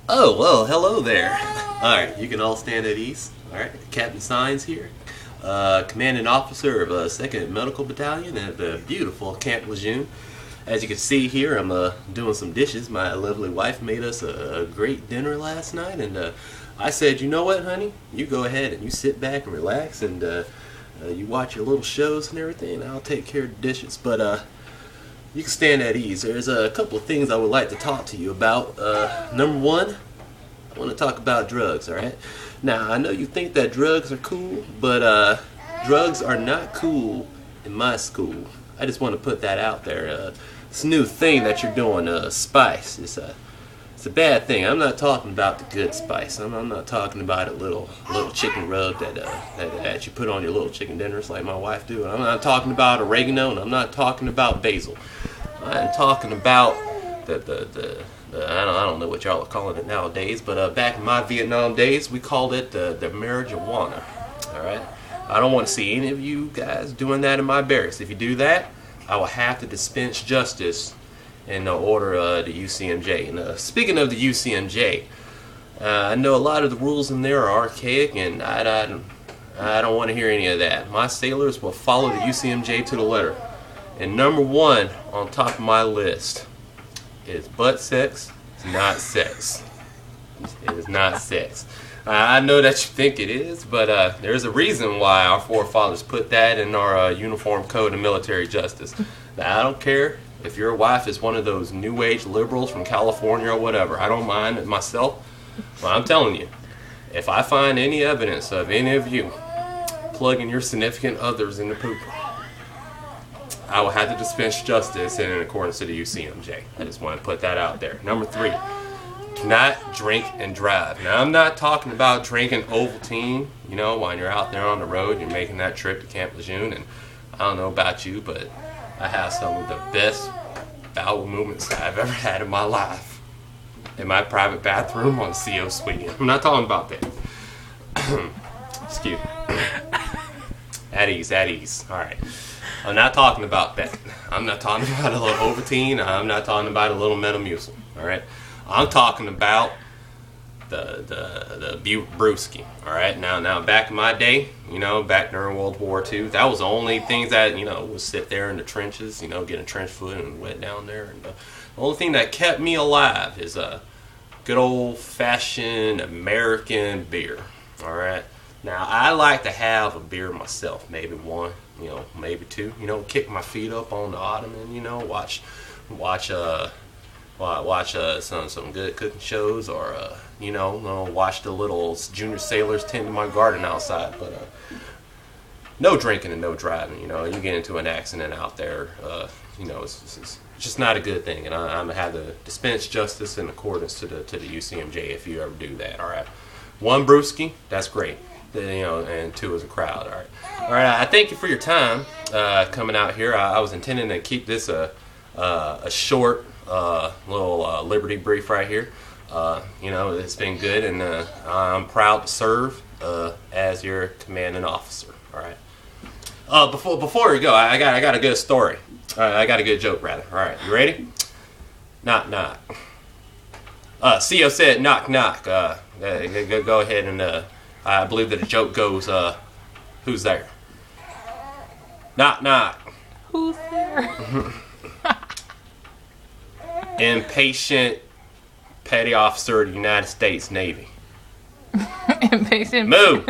Oh, well, hello there. Alright, you can all stand at ease. Alright, Captain Signs here. Commanding officer of 2nd Medical Battalion at the beautiful Camp Lejeune. As you can see here, I'm doing some dishes. My lovely wife made us a great dinner last night, and I said, you know what, honey? You go ahead and you sit back and relax, and you watch your little shows and everything, and I'll take care of the dishes. But you can stand at ease. There's a couple of things I would like to talk to you about. Number one, I want to talk about drugs, alright? Now, I know you think that drugs are cool, but drugs are not cool in my school. I just want to put that out there. This new thing that you're doing, spice, it's a bad thing. I'm not talking about the good spice. I'm not talking about a little chicken rub that you put on your little chicken dinners like my wife do. I'm not talking about oregano, and I'm not talking about basil. I'm talking about the I don't know what y'all are calling it nowadays, but back in my Vietnam days, we called it the marijuana. All right. I don't want to see any of you guys doing that in my barracks. If you do that, I will have to dispense justice in the order of the UCMJ. And speaking of the UCMJ, I know a lot of the rules in there are archaic, and I don't want to hear any of that. My sailors will follow the UCMJ to the letter. And number one on top of my list is butt sex. It's not sex. It is not sex. I know that you think it is, but there's a reason why our forefathers put that in our uniform code of military justice. Now, I don't care if your wife is one of those new age liberals from California or whatever. I don't mind it myself. But I'm telling you, if I find any evidence of any of you plugging your significant others in the pooper, I will have to dispense justice in accordance to the UCMJ. I just want to put that out there. Number three, do not drink and drive. Now, I'm not talking about drinking Ovaltine, when you're out there on the road, you're making that trip to Camp Lejeune, and I don't know about you, but I have some of the best bowel movements I've ever had in my life in my private bathroom on the CO Suite. I'm not talking about that. Excuse me. At ease. All right. I'm not talking about that. I'm not talking about a little Ovaltine. I'm not talking about a little Metamucil. All right. I'm talking about the Brewski. All right. Now, back in my day, back during World War II, that was the only things that was sit there in the trenches, getting trench foot and wet down there. And the only thing that kept me alive is a good old fashioned American beer. All right. Now, I like to have a beer myself, maybe one, maybe two, kick my feet up on the ottoman, watch some good cooking shows, or watch the little junior sailors tending my garden outside. But no drinking and no driving. You get into an accident out there, it's just not a good thing, and I'm gonna have to dispense justice in accordance to the UCMJ if you ever do that. All right, one brewski, that's great. And two as a crowd. All right. I thank you for your time coming out here. I was intending to keep this a short little Liberty brief right here. It's been good, and I'm proud to serve as your commanding officer. All right. Before we go, I got a good story. I got a good joke rather. All right, you ready? Knock knock. CO said knock knock. Go ahead and. I believe that the joke goes, who's there? Knock, knock. Who's there? Impatient petty officer of the United States Navy. Impatient. Move.